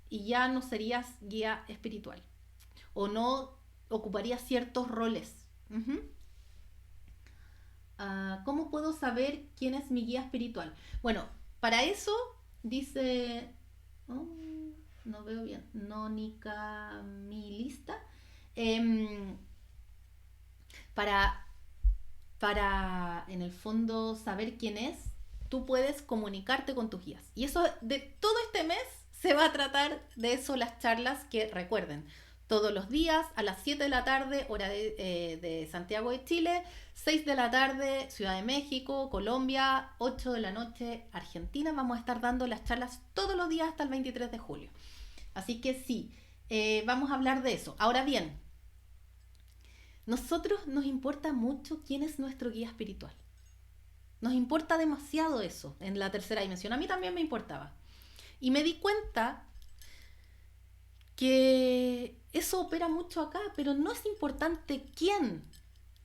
Y ya no serías guía espiritual. O no ocuparías ciertos roles. ¿Cómo puedo saber quién es mi guía espiritual? Bueno, para eso dice... no veo bien. Nónica Milista. Para, en el fondo, saber quién es, tú puedes comunicarte con tus guías. Y eso, de todo este mes, se va a tratar de eso, las charlas que recuerden. Todos los días a las 7 de la tarde, hora de Santiago de Chile, 6 de la tarde, Ciudad de México, Colombia, 8 de la noche, Argentina. Vamos a estar dando las charlas todos los días hasta el 23 de julio. Así que sí, vamos a hablar de eso. Ahora bien, nosotros nos importa mucho quién es nuestro guía espiritual. Nos importa demasiado eso en la tercera dimensión. A mí también me importaba. Y me di cuenta que eso opera mucho acá, pero no es importante quién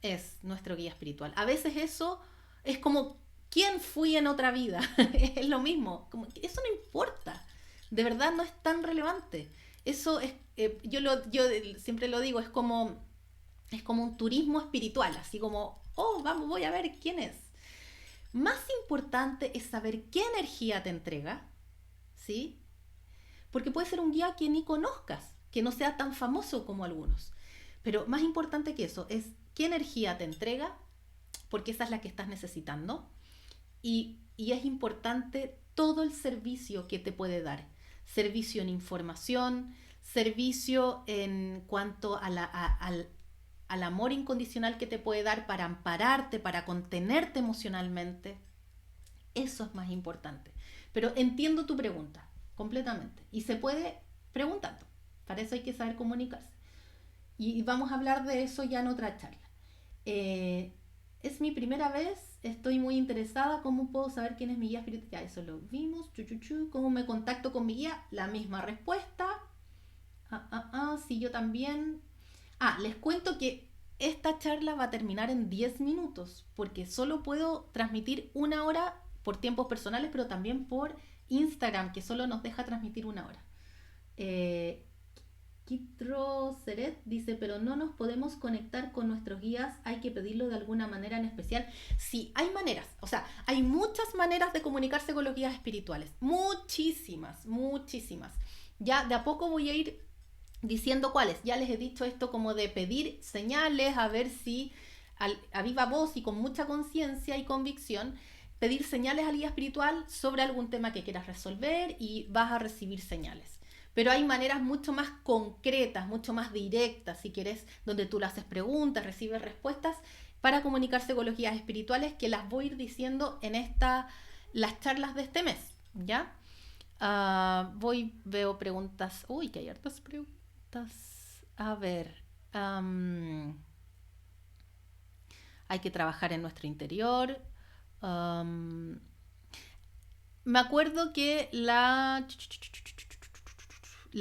es nuestro guía espiritual. A veces eso es como quién fui en otra vida. Es lo mismo. Como, eso no importa. De verdad no es tan relevante. Eso es, yo siempre lo digo, es como un turismo espiritual, así como, vamos, voy a ver quién es. Más importante es saber qué energía te entrega, ¿sí? Porque puede ser un guía que ni conozcas, que no sea tan famoso como algunos. Pero más importante que eso es qué energía te entrega, porque esa es la que estás necesitando. Y es importante todo el servicio que te puede dar. Servicio en información, servicio en cuanto al amor incondicional que te puede dar para ampararte, para contenerte emocionalmente. Eso es más importante. Pero entiendo tu pregunta completamente. Y se puede preguntando. Para eso hay que saber comunicarse. Y vamos a hablar de eso ya en otra charla. Es mi primera vez estoy muy interesada. ¿Cómo puedo saber quién es mi guía espiritual? Ya, eso lo vimos. ¿Cómo me contacto con mi guía? La misma respuesta. Sí, yo también. Les cuento que esta charla va a terminar en 10 minutos, porque solo puedo transmitir 1 hora por tiempos personales, pero también por Instagram, que solo nos deja transmitir 1 hora. Kitro Seret dice, pero no nos podemos conectar con nuestros guías, hay que pedirlo de alguna manera en especial. Sí, hay maneras, o sea, hay muchas maneras de comunicarse con los guías espirituales, muchísimas, muchísimas. Ya de a poco voy a ir diciendo cuáles. Ya les he dicho esto como de pedir señales, a ver si a viva voz y con mucha conciencia y convicción, pedir señales al guía espiritual sobre algún tema que quieras resolver y vas a recibir señales. Pero hay maneras mucho más concretas, mucho más directas, si quieres, donde tú le haces preguntas, recibes respuestas para comunicarse con los guías espirituales, que las voy a ir diciendo en las charlas de este mes, ¿ya? Veo preguntas. Uy, que hay hartas preguntas. A ver. Hay que trabajar en nuestro interior. Me acuerdo que la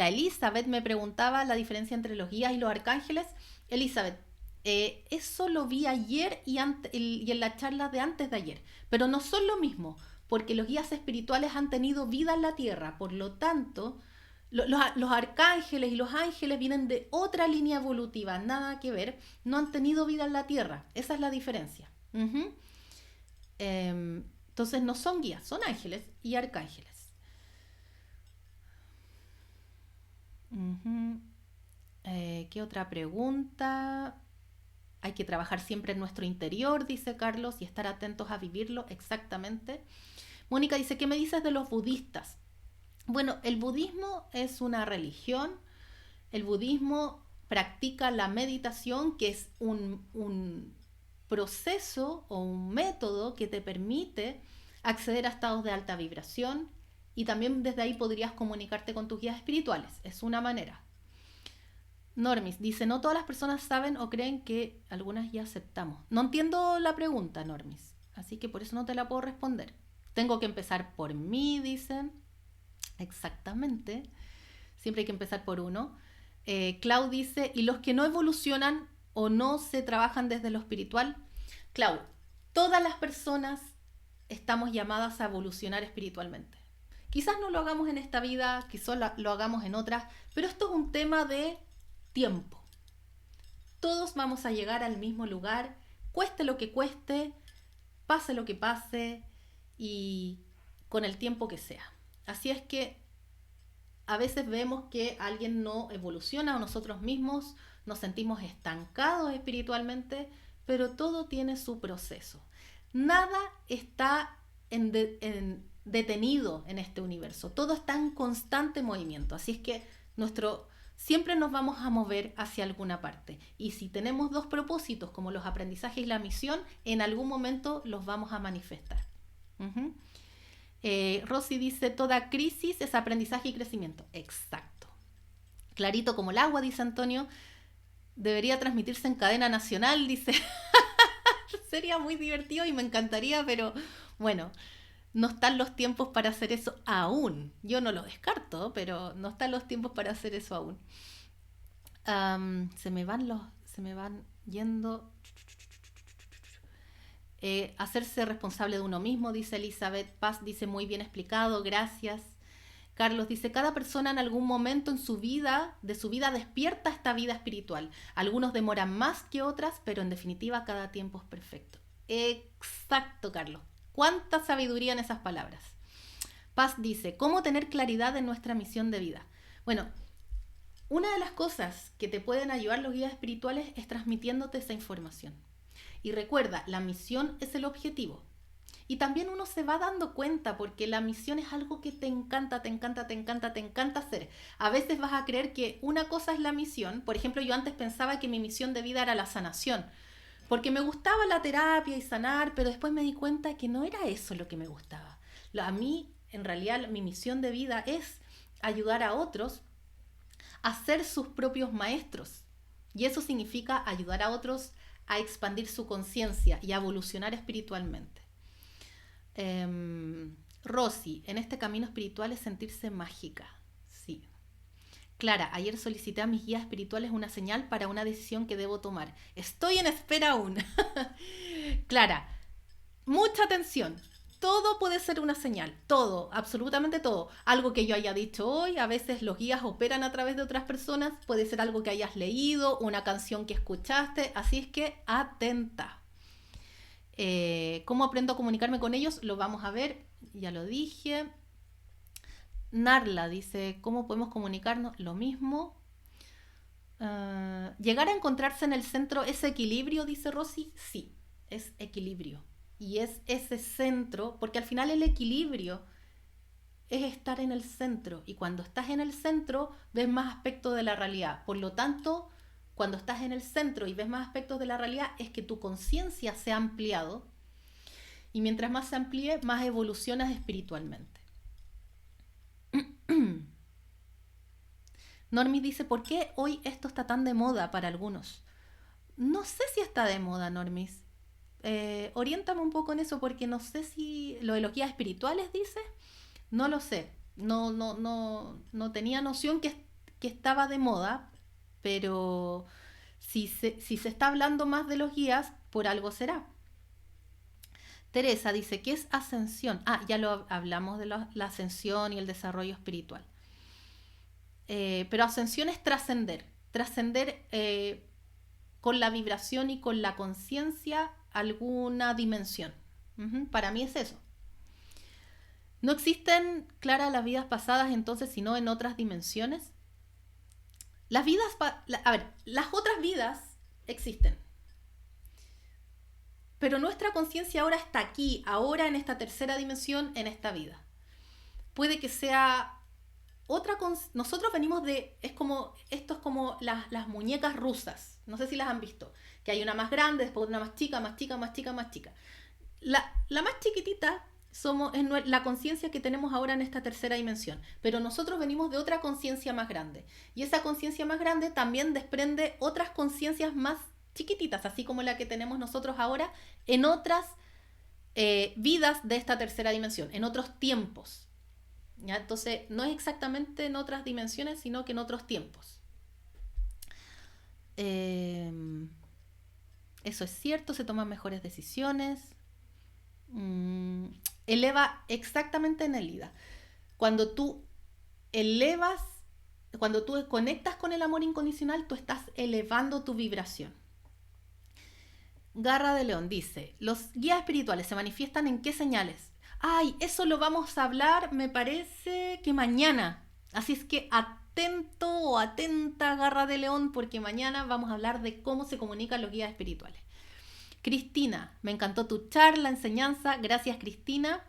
Elizabeth me preguntaba la diferencia entre los guías y los arcángeles. Elizabeth, eso lo vi ayer y en la charla de antes de ayer, pero no son lo mismo, porque los guías espirituales han tenido vida en la tierra, por lo tanto, los arcángeles y los ángeles vienen de otra línea evolutiva, nada que ver, no han tenido vida en la tierra, esa es la diferencia. Entonces no son guías, son ángeles y arcángeles. ¿Qué otra pregunta? Hay que trabajar siempre en nuestro interior, dice Carlos, y estar atentos a vivirlo, exactamente. Mónica dice, ¿qué me dices de los budistas? Bueno, el budismo es una religión. El budismo practica la meditación, que es un proceso o un método que te permite acceder a estados de alta vibración, y también desde ahí podrías comunicarte con tus guías espirituales. Es una manera. Normis dice, no todas las personas saben o creen que algunas ya aceptamos. No entiendo la pregunta, Normis, así que por eso no te la puedo responder. Tengo que empezar por mí, dicen. Exactamente. Siempre hay que empezar por uno. Clau dice, ¿y los que no evolucionan o no se trabajan desde lo espiritual? Clau, todas las personas estamos llamadas a evolucionar espiritualmente. Quizás no lo hagamos en esta vida, quizás lo hagamos en otras, pero esto es un tema de tiempo. Todos vamos a llegar al mismo lugar, cueste lo que cueste, pase lo que pase y con el tiempo que sea. Así es que a veces vemos que alguien no evoluciona o nosotros mismos nos sentimos estancados espiritualmente, pero todo tiene su proceso. Nada está detenido en este universo, todo está en constante movimiento, así es que siempre nos vamos a mover hacia alguna parte, y si tenemos dos propósitos como los aprendizajes y la misión, en algún momento los vamos a manifestar. Rosy dice, toda crisis es aprendizaje y crecimiento. Exacto. Clarito como el agua, dice Antonio. Debería transmitirse en cadena nacional, dice. Sería muy divertido y me encantaría, pero bueno, no están los tiempos para hacer eso aún. Yo no lo descarto, pero no están los tiempos para hacer eso aún. Se me van yendo. Hacerse responsable de uno mismo, dice Elizabeth. Paz dice, muy bien explicado, gracias. Carlos dice, cada persona en algún momento de su vida despierta esta vida espiritual. Algunos demoran más que otras, pero en definitiva cada tiempo es perfecto. Exacto, Carlos. Cuánta sabiduría en esas palabras. Paz dice, ¿cómo tener claridad en nuestra misión de vida? Bueno, una de las cosas que te pueden ayudar los guías espirituales es transmitiéndote esa información. Y recuerda, la misión es el objetivo. Y también uno se va dando cuenta, porque la misión es algo que te encanta hacer. A veces vas a creer que una cosa es la misión. Por ejemplo, yo antes pensaba que mi misión de vida era la sanación, porque me gustaba la terapia y sanar, pero después me di cuenta que no era eso lo que me gustaba. A mí, en realidad, mi misión de vida es ayudar a otros a ser sus propios maestros. Y eso significa ayudar a otros a expandir su conciencia y a evolucionar espiritualmente. Rosy, en este camino espiritual es sentirse mágica. Sí. Clara, ayer solicité a mis guías espirituales una señal para una decisión que debo tomar. Estoy en espera aún. Clara, mucha atención. Todo puede ser una señal, todo, absolutamente todo. Algo que yo haya dicho hoy, a veces los guías operan a través de otras personas, puede ser algo que hayas leído, una canción que escuchaste, así es que atenta. ¿Cómo aprendo a comunicarme con ellos? Lo vamos a ver, ya lo dije. Narla dice, ¿cómo podemos comunicarnos? Lo mismo. Llegar a encontrarse en el centro, ¿es equilibrio? Dice Rosy. Sí, es equilibrio. Y es ese centro, porque al final el equilibrio es estar en el centro. Y cuando estás en el centro, ves más aspectos de la realidad. Por lo tanto, cuando estás en el centro y ves más aspectos de la realidad, es que tu conciencia se ha ampliado. Y mientras más se amplíe, más evolucionas espiritualmente. Normis dice, ¿por qué hoy esto está tan de moda para algunos? No sé si está de moda, Normis. Oriéntame un poco en eso porque no sé si lo de los guías espirituales dice, no lo sé, no tenía noción que estaba de moda, pero si se está hablando más de los guías, por algo será. Teresa dice, ¿qué es ascensión? Ya lo hablamos de la ascensión y el desarrollo espiritual. Pero ascensión es trascender con la vibración y con la conciencia alguna dimensión. Para mí es eso. ¿No existen, Clara, las vidas pasadas entonces, sino en otras dimensiones? Las otras vidas existen. Pero nuestra conciencia ahora está aquí, ahora en esta tercera dimensión, en esta vida. Puede que sea otra nosotros venimos de, esto es como las muñecas rusas, no sé si las han visto, que hay una más grande, después una más chica, más chica, más chica, más chica. La más chiquitita es la conciencia que tenemos ahora en esta tercera dimensión, pero nosotros venimos de otra conciencia más grande, y esa conciencia más grande también desprende otras conciencias más chiquititas, así como la que tenemos nosotros ahora, en otras vidas de esta tercera dimensión, en otros tiempos. ¿Ya? Entonces, no es exactamente en otras dimensiones, sino que en otros tiempos. Eso es cierto, se toman mejores decisiones. Eleva exactamente, Nelida. Cuando tú conectas con el amor incondicional, tú estás elevando tu vibración. Garra de León dice, ¿los guías espirituales se manifiestan en qué señales? Eso lo vamos a hablar, me parece que mañana. Así es que atento o atenta, Garra de León, porque mañana vamos a hablar de cómo se comunican los guías espirituales. Cristina, me encantó tu charla, enseñanza. Gracias, Cristina.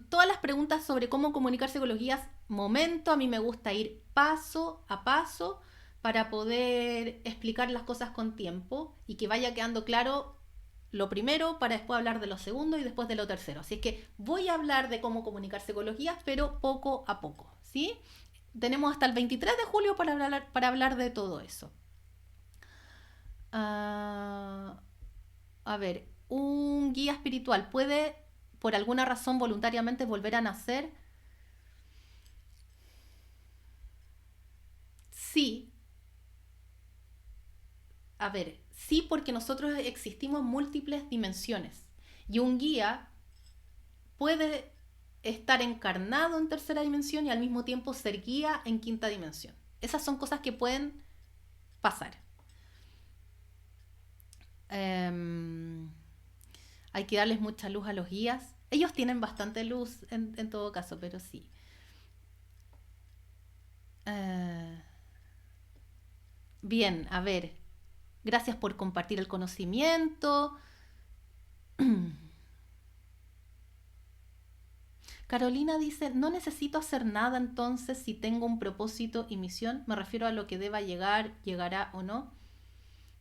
Todas las preguntas sobre cómo comunicarse con los guías, a mí me gusta ir paso a paso para poder explicar las cosas con tiempo y que vaya quedando claro lo primero para después hablar de lo segundo y después de lo tercero. Así es que voy a hablar de cómo comunicarse con los guías, pero poco a poco, ¿sí? Tenemos hasta el 23 de julio para hablar de todo eso. A ver, ¿un guía espiritual puede, por alguna razón, voluntariamente volver a nacer? Sí. A ver, sí, porque nosotros existimos en múltiples dimensiones y un guía puede estar encarnado en tercera dimensión y al mismo tiempo ser guía en quinta dimensión. Esas son cosas que pueden pasar. Hay que darles mucha luz a los guías. Ellos tienen bastante luz en todo caso, pero sí. Bien, a ver. Gracias por compartir el conocimiento. Carolina dice, no necesito hacer nada entonces si tengo un propósito y misión. Me refiero a lo que deba llegar, llegará o no.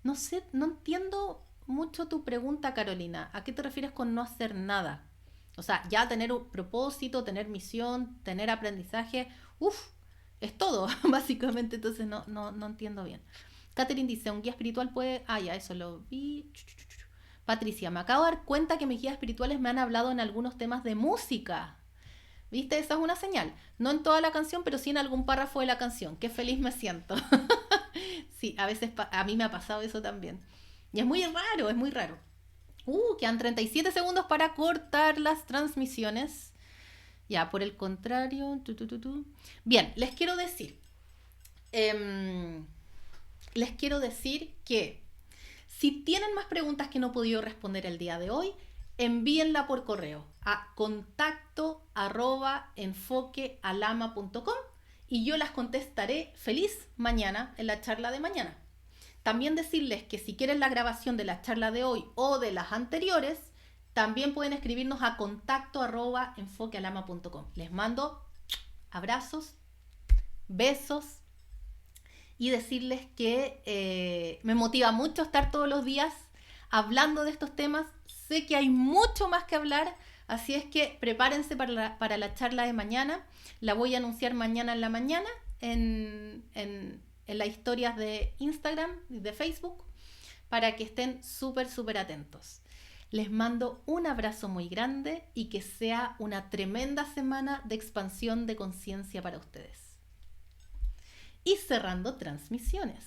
No sé, no entiendo mucho tu pregunta, Carolina. ¿A qué te refieres con no hacer nada? O sea, ya tener un propósito, tener misión, tener aprendizaje, es todo, básicamente. Entonces no entiendo bien. Catherine dice, un guía espiritual puede... Ah, ya, eso lo vi. Patricia, me acabo de dar cuenta que mis guías espirituales me han hablado en algunos temas de música. ¿Viste? Esa es una señal. No en toda la canción, pero sí en algún párrafo de la canción. Qué feliz me siento. Sí, a veces a mí me ha pasado eso también. Y es muy raro, es muy raro. Quedan 37 segundos para cortar las transmisiones. Ya, por el contrario. Bien, les quiero decir. Que si tienen más preguntas que no he podido responder el día de hoy, envíenla por correo a contacto@enfoquealama.com y yo las contestaré feliz mañana en la charla de mañana. También decirles que si quieren la grabación de la charla de hoy o de las anteriores, también pueden escribirnos a contacto@enfoquealama.com. Les mando abrazos, besos y decirles que me motiva mucho estar todos los días hablando de estos temas. Sé que hay mucho más que hablar, así es que prepárense para la charla de mañana. La voy a anunciar mañana en la mañana en las historias de Instagram y de Facebook para que estén súper, súper atentos. Les mando un abrazo muy grande y que sea una tremenda semana de expansión de conciencia para ustedes. Y cerrando transmisiones.